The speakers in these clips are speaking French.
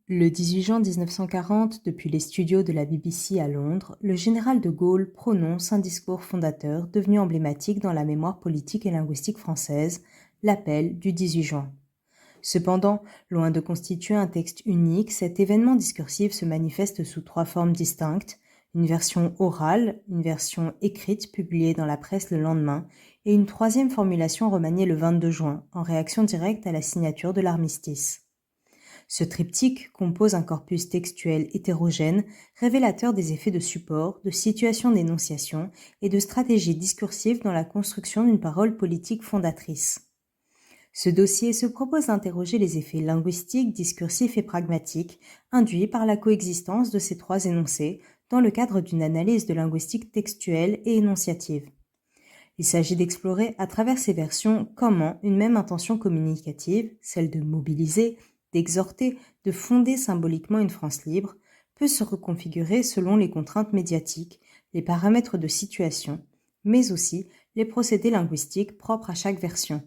Le 18 juin 1940, depuis les studios de la BBC à Londres, le général de Gaulle prononce un discours fondateur devenu emblématique dans la mémoire politique et linguistique française, l'appel du 18 juin. Cependant, loin de constituer un texte unique, cet événement discursif se manifeste sous trois formes distinctes: une version orale, une version écrite publiée dans la presse le lendemain, et une troisième formulation remaniée le 22 juin, en réaction directe à la signature de l'armistice. Ce triptyque compose un corpus textuel hétérogène, révélateur des effets de support, de situation d'énonciation et de stratégie discursive dans la construction d'une parole politique fondatrice. Ce dossier se propose d'interroger les effets linguistiques, discursifs et pragmatiques induits par la coexistence de ces trois énoncés dans le cadre d'une analyse de linguistique textuelle et énonciative. Il s'agit d'explorer à travers ces versions comment une même intention communicative, celle de mobiliser, d'exhorter, de fonder symboliquement une France libre, peut se reconfigurer selon les contraintes médiatiques, les paramètres de situation, mais aussi les procédés linguistiques propres à chaque version.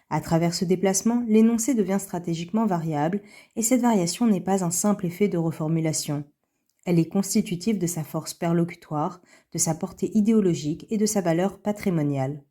À travers ce déplacement, l'énoncé devient stratégiquement variable, et cette variation n'est pas un simple effet de reformulation. Elle est constitutive de sa force perlocutoire, de sa portée idéologique et de sa valeur patrimoniale.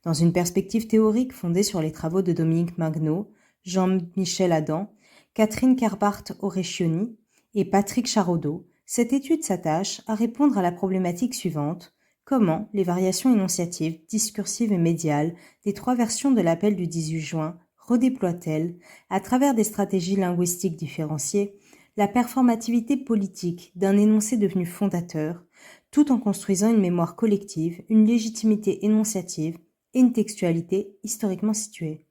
Dans une perspective théorique fondée sur les travaux de Dominique Magnaud, Jean-Michel Adam, Catherine Kerbart-Orecchioni et Patrick Charodeau, cette étude s'attache à répondre à la problématique suivante: comment les variations énonciatives, discursives et médiales des trois versions de l'appel du 18 juin redéploient-elles, à travers des stratégies linguistiques différenciées, la performativité politique d'un énoncé devenu fondateur, tout en construisant une mémoire collective, une légitimité énonciative et une textualité historiquement située.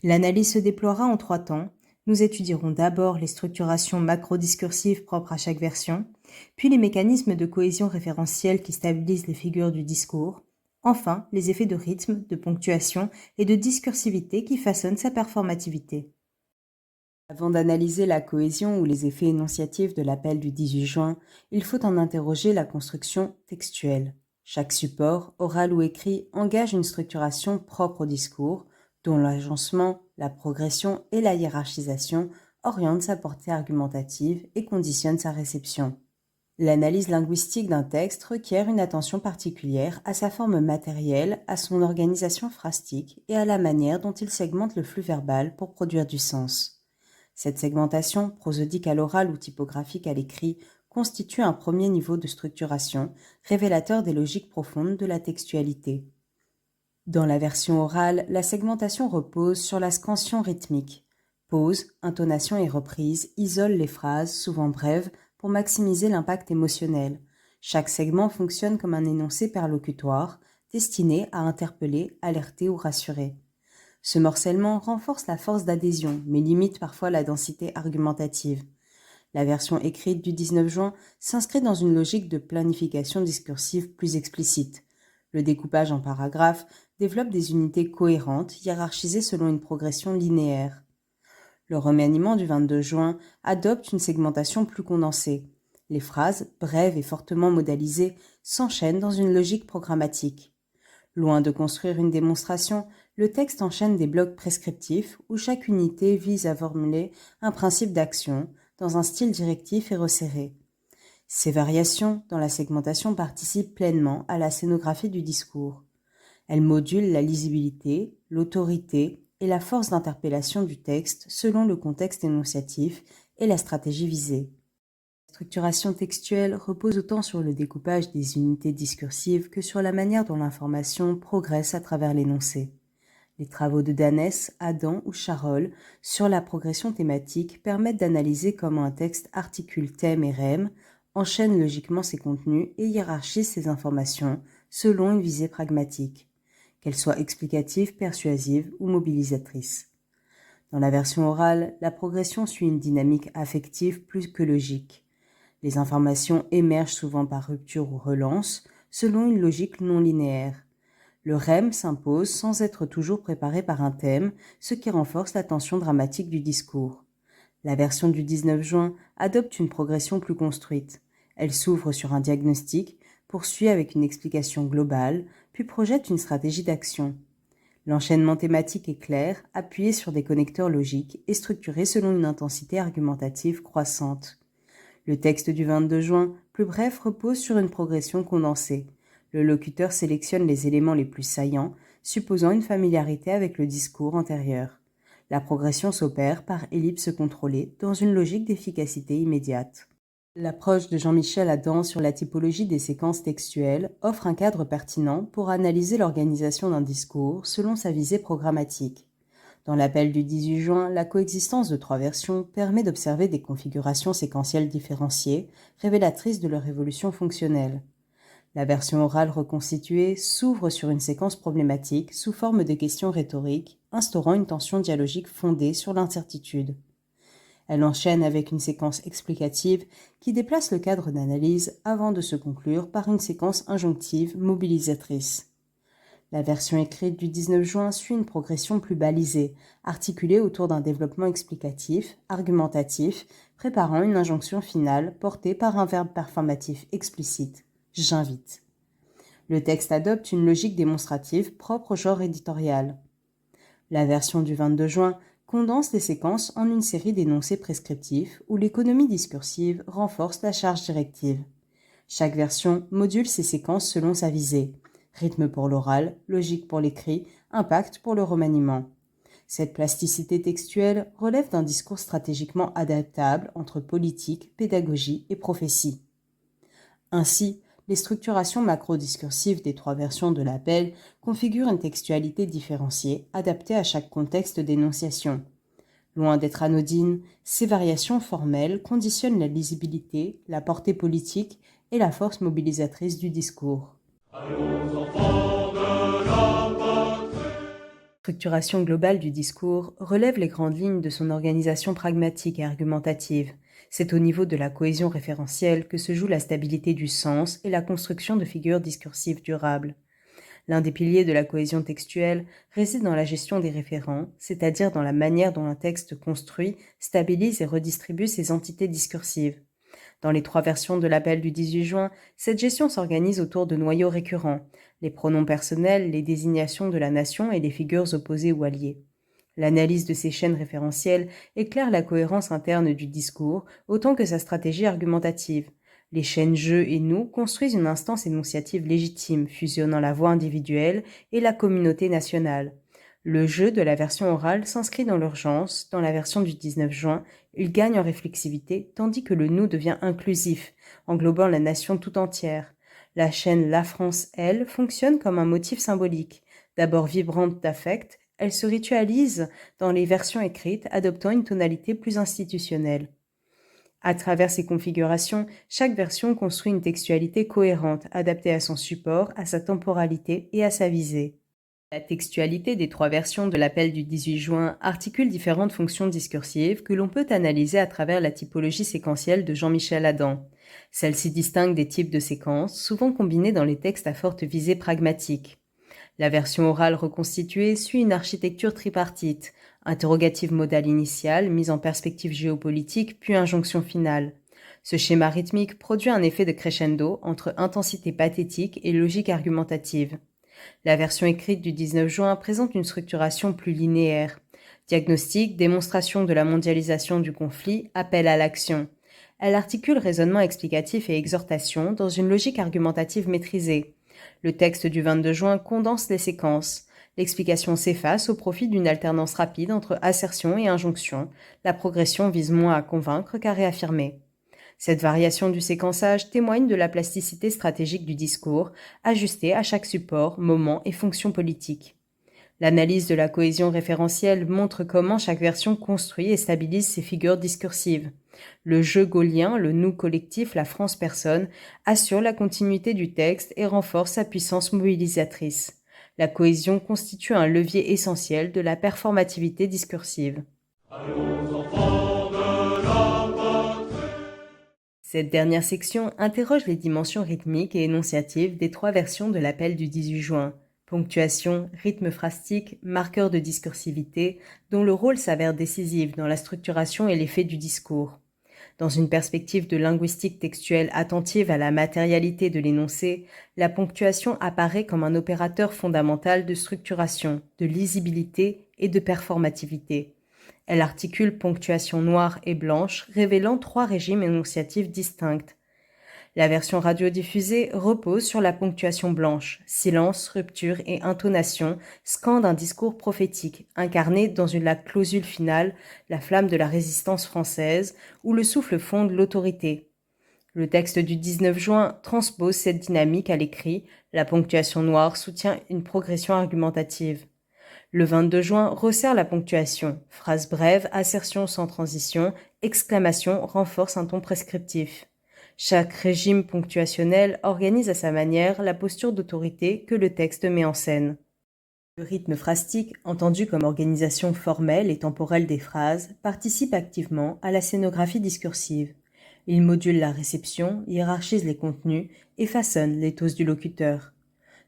L'analyse se déploiera en trois temps. Nous étudierons d'abord les structurations macro-discursives propres à chaque version, puis les mécanismes de cohésion référentielle qui stabilisent les figures du discours, enfin les effets de rythme, de ponctuation et de discursivité qui façonnent sa performativité. Avant d'analyser la cohésion ou les effets énonciatifs de l'appel du 18 juin, il faut en interroger la construction textuelle. Chaque support, oral ou écrit, engage une structuration propre au discours, dont l'agencement, la progression et la hiérarchisation orientent sa portée argumentative et conditionnent sa réception. L'analyse linguistique d'un texte requiert une attention particulière à sa forme matérielle, à son organisation phrastique et à la manière dont il segmente le flux verbal pour produire du sens. Cette segmentation, prosodique à l'oral ou typographique à l'écrit, constitue un premier niveau de structuration, révélateur des logiques profondes de la textualité. Dans la version orale, la segmentation repose sur la scansion rythmique. Pause, intonation et reprise isolent les phrases, souvent brèves, pour maximiser l'impact émotionnel. Chaque segment fonctionne comme un énoncé perlocutoire, destiné à interpeller, alerter ou rassurer. Ce morcellement renforce la force d'adhésion, mais limite parfois la densité argumentative. La version écrite du 19 juin s'inscrit dans une logique de planification discursive plus explicite. Le découpage en paragraphes développe des unités cohérentes, hiérarchisées selon une progression linéaire. Le remaniement du 22 juin adopte une segmentation plus condensée. Les phrases, brèves et fortement modalisées, s'enchaînent dans une logique programmatique. Loin de construire une démonstration, le texte enchaîne des blocs prescriptifs où chaque unité vise à formuler un principe d'action dans un style directif et resserré. Ces variations dans la segmentation participent pleinement à la scénographie du discours. Elles modulent la lisibilité, l'autorité et la force d'interpellation du texte selon le contexte énonciatif et la stratégie visée. La structuration textuelle repose autant sur le découpage des unités discursives que sur la manière dont l'information progresse à travers l'énoncé. Les travaux de Danès, Adam ou Charolles sur la progression thématique permettent d'analyser comment un texte articule thème et rème, enchaîne logiquement ses contenus et hiérarchise ses informations selon une visée pragmatique, qu'elle soit explicative, persuasive ou mobilisatrice. Dans la version orale, la progression suit une dynamique affective plus que logique. Les informations émergent souvent par rupture ou relance, selon une logique non linéaire. Le rème s'impose sans être toujours préparé par un thème, ce qui renforce la tension dramatique du discours. La version du 19 juin adopte une progression plus construite. Elle s'ouvre sur un diagnostic, poursuit avec une explication globale, puis projette une stratégie d'action. L'enchaînement thématique est clair, appuyé sur des connecteurs logiques et structuré selon une intensité argumentative croissante. Le texte du 22 juin, plus bref, repose sur une progression condensée. Le locuteur sélectionne les éléments les plus saillants, supposant une familiarité avec le discours antérieur. La progression s'opère par ellipse contrôlée dans une logique d'efficacité immédiate. L'approche de Jean-Michel Adam sur la typologie des séquences textuelles offre un cadre pertinent pour analyser l'organisation d'un discours selon sa visée programmatique. Dans l'appel du 18 juin, la coexistence de 3 versions permet d'observer des configurations séquentielles différenciées, révélatrices de leur évolution fonctionnelle. La version orale reconstituée s'ouvre sur une séquence problématique sous forme de questions rhétoriques, instaurant une tension dialogique fondée sur l'incertitude. Elle enchaîne avec une séquence explicative qui déplace le cadre d'analyse avant de se conclure par une séquence injonctive mobilisatrice. La version écrite du 19 juin suit une progression plus balisée, articulée autour d'un développement explicatif, argumentatif, préparant une injonction finale portée par un verbe performatif explicite. J'invite. Le texte adopte une logique démonstrative propre au genre éditorial. La version du 22 juin condense les séquences en une série d'énoncés prescriptifs où l'économie discursive renforce la charge directive. Chaque version module ses séquences selon sa visée. Rythme pour l'oral, logique pour l'écrit, impact pour le remaniement. Cette plasticité textuelle relève d'un discours stratégiquement adaptable entre politique, pédagogie et prophétie. Ainsi, les structurations macro-discursives des 3 versions de l'appel configurent une textualité différenciée, adaptée à chaque contexte d'énonciation. Loin d'être anodines, ces variations formelles conditionnent la lisibilité, la portée politique et la force mobilisatrice du discours. La structuration globale du discours relève les grandes lignes de son organisation pragmatique et argumentative. C'est au niveau de la cohésion référentielle que se joue la stabilité du sens et la construction de figures discursives durables. L'un des piliers de la cohésion textuelle réside dans la gestion des référents, c'est-à-dire dans la manière dont un texte construit, stabilise et redistribue ses entités discursives. Dans les 3 versions de l'appel du 18 juin, cette gestion s'organise autour de noyaux récurrents, les pronoms personnels, les désignations de la nation et les figures opposées ou alliées. L'analyse de ces chaînes référentielles éclaire la cohérence interne du discours autant que sa stratégie argumentative. Les chaînes je et nous construisent une instance énonciative légitime, fusionnant la voix individuelle et la communauté nationale. Le je de la version orale s'inscrit dans l'urgence, dans la version du 19 juin, il gagne en réflexivité, tandis que le nous devient inclusif, englobant la nation tout entière. La chaîne La France, elle, fonctionne comme un motif symbolique. D'abord vibrante d'affect, elle se ritualise dans les versions écrites, adoptant une tonalité plus institutionnelle. À travers ces configurations, chaque version construit une textualité cohérente, adaptée à son support, à sa temporalité et à sa visée. La textualité des 3 versions de l'appel du 18 juin articule différentes fonctions discursives que l'on peut analyser à travers la typologie séquentielle de Jean-Michel Adam. Celle-ci distingue des types de séquences, souvent combinés dans les textes à forte visée pragmatique. La version orale reconstituée suit une architecture tripartite, interrogative modale initiale, mise en perspective géopolitique, puis injonction finale. Ce schéma rythmique produit un effet de crescendo entre intensité pathétique et logique argumentative. La version écrite du 19 juin présente une structuration plus linéaire. Diagnostic, démonstration de la mondialisation du conflit, appel à l'action. Elle articule raisonnement explicatif et exhortation dans une logique argumentative maîtrisée. Le texte du 22 juin condense les séquences. L'explication s'efface au profit d'une alternance rapide entre assertion et injonction. La progression vise moins à convaincre qu'à réaffirmer. Cette variation du séquençage témoigne de la plasticité stratégique du discours, ajustée à chaque support, moment et fonction politique. L'analyse de la cohésion référentielle montre comment chaque version construit et stabilise ses figures discursives. Le je gaullien, le nous collectif, la France personne, assure la continuité du texte et renforce sa puissance mobilisatrice. La cohésion constitue un levier essentiel de la performativité discursive. Cette dernière section interroge les dimensions rythmiques et énonciatives des 3 versions de l'appel du 18 juin. Ponctuation, rythme phrastique, marqueur de discursivité, dont le rôle s'avère décisif dans la structuration et l'effet du discours. Dans une perspective de linguistique textuelle attentive à la matérialité de l'énoncé, la ponctuation apparaît comme un opérateur fondamental de structuration, de lisibilité et de performativité. Elle articule ponctuation noire et blanche, révélant 3 régimes énonciatifs distincts. La version radiodiffusée repose sur la ponctuation blanche. Silence, rupture et intonation scandent un discours prophétique, incarné dans la clausule finale, la flamme de la résistance française, où le souffle fonde l'autorité. Le texte du 19 juin transpose cette dynamique à l'écrit. La ponctuation noire soutient une progression argumentative. Le 22 juin resserre la ponctuation. Phrase brève, assertion sans transition, exclamation renforce un ton prescriptif. Chaque régime ponctuationnel organise à sa manière la posture d'autorité que le texte met en scène. Le rythme phrastique, entendu comme organisation formelle et temporelle des phrases, participe activement à la scénographie discursive. Il module la réception, hiérarchise les contenus et façonne l'éthos du locuteur.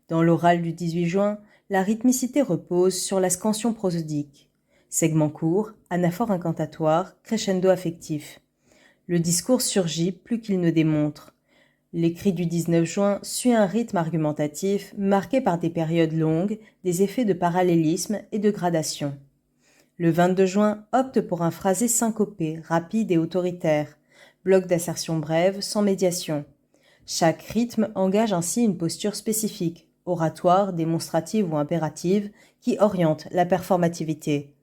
Dans l'oral du 18 juin, la rythmicité repose sur la scansion prosodique. Segment court, anaphore incantatoire, crescendo affectif. Le discours surgit plus qu'il ne démontre. L'écrit du 19 juin suit un rythme argumentatif marqué par des périodes longues, des effets de parallélisme et de gradation. Le 22 juin opte pour un phrasé syncopé, rapide et autoritaire, bloc d'assertion brève, sans médiation. Chaque rythme engage ainsi une posture spécifique, oratoire, démonstrative ou impérative, qui oriente la performativité.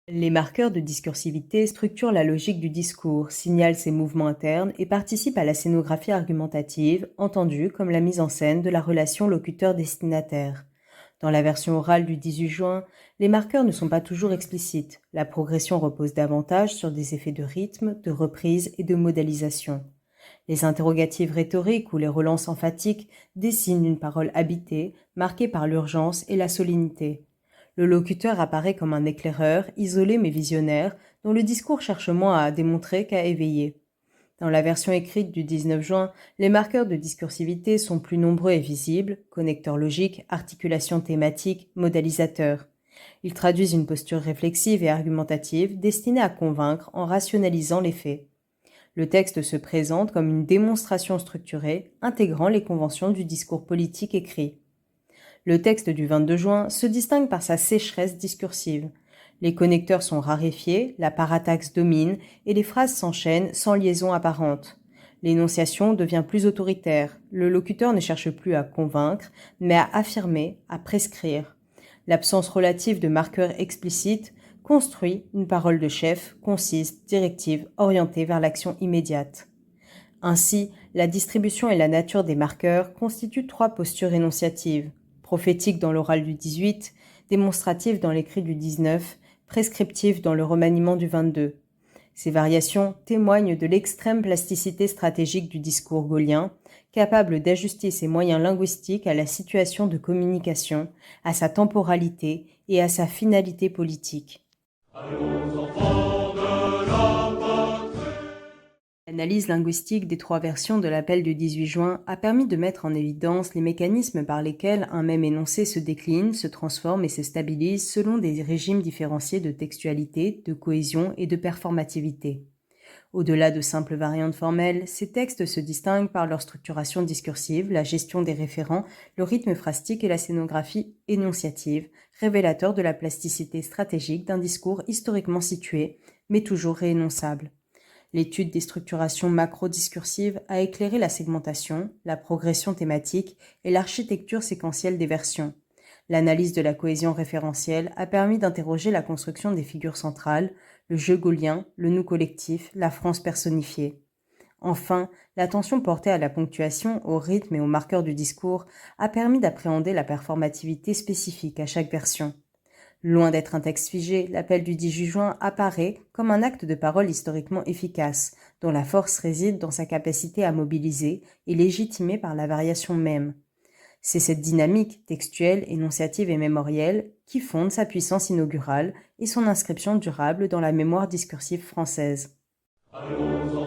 Les marqueurs de discursivité structurent la logique du discours, signalent ses mouvements internes et participent à la scénographie argumentative, entendue comme la mise en scène de la relation locuteur-destinataire. Dans la version orale du 18 juin, les marqueurs ne sont pas toujours explicites. La progression repose davantage sur des effets de rythme, de reprise et de modalisation. Les interrogatives rhétoriques ou les relances emphatiques dessinent une parole habitée, marquée par l'urgence et la solennité. Le locuteur apparaît comme un éclaireur, isolé mais visionnaire, dont le discours cherche moins à démontrer qu'à éveiller. Dans la version écrite du 19 juin, les marqueurs de discursivité sont plus nombreux et visibles, connecteurs logiques, articulations thématiques, modalisateurs. Ils traduisent une posture réflexive et argumentative destinée à convaincre en rationalisant les faits. Le texte se présente comme une démonstration structurée, intégrant les conventions du discours politique écrit. Le texte du 22 juin se distingue par sa sécheresse discursive. Les connecteurs sont raréfiés, la parataxe domine et les phrases s'enchaînent sans liaison apparente. L'énonciation devient plus autoritaire. Le locuteur ne cherche plus à convaincre, mais à affirmer, à prescrire. L'absence relative de marqueurs explicites construit une parole de chef, concise, directive, orientée vers l'action immédiate. Ainsi, la distribution et la nature des marqueurs constituent 3 postures énonciatives. Prophétique dans l'oral du 18, démonstrative dans l'écrit du 19, prescriptive dans le remaniement du 22. Ces variations témoignent de l'extrême plasticité stratégique du discours gaulien, capable d'ajuster ses moyens linguistiques à la situation de communication, à sa temporalité et à sa finalité politique. L'analyse linguistique des 3 versions de l'appel du 18 juin a permis de mettre en évidence les mécanismes par lesquels un même énoncé se décline, se transforme et se stabilise selon des régimes différenciés de textualité, de cohésion et de performativité. Au-delà de simples variantes formelles, ces textes se distinguent par leur structuration discursive, la gestion des référents, le rythme phrastique et la scénographie énonciative, révélateurs de la plasticité stratégique d'un discours historiquement situé, mais toujours réénonçable. L'étude des structurations macro-discursives a éclairé la segmentation, la progression thématique et l'architecture séquentielle des versions. L'analyse de la cohésion référentielle a permis d'interroger la construction des figures centrales, le jeu gaulien, le nous collectif, la France personnifiée. Enfin, l'attention portée à la ponctuation, au rythme et aux marqueurs du discours a permis d'appréhender la performativité spécifique à chaque version. Loin d'être un texte figé, l'appel du 18 juin apparaît comme un acte de parole historiquement efficace, dont la force réside dans sa capacité à mobiliser et légitimer par la variation même. C'est cette dynamique textuelle, énonciative et mémorielle qui fonde sa puissance inaugurale et son inscription durable dans la mémoire discursive française. Allons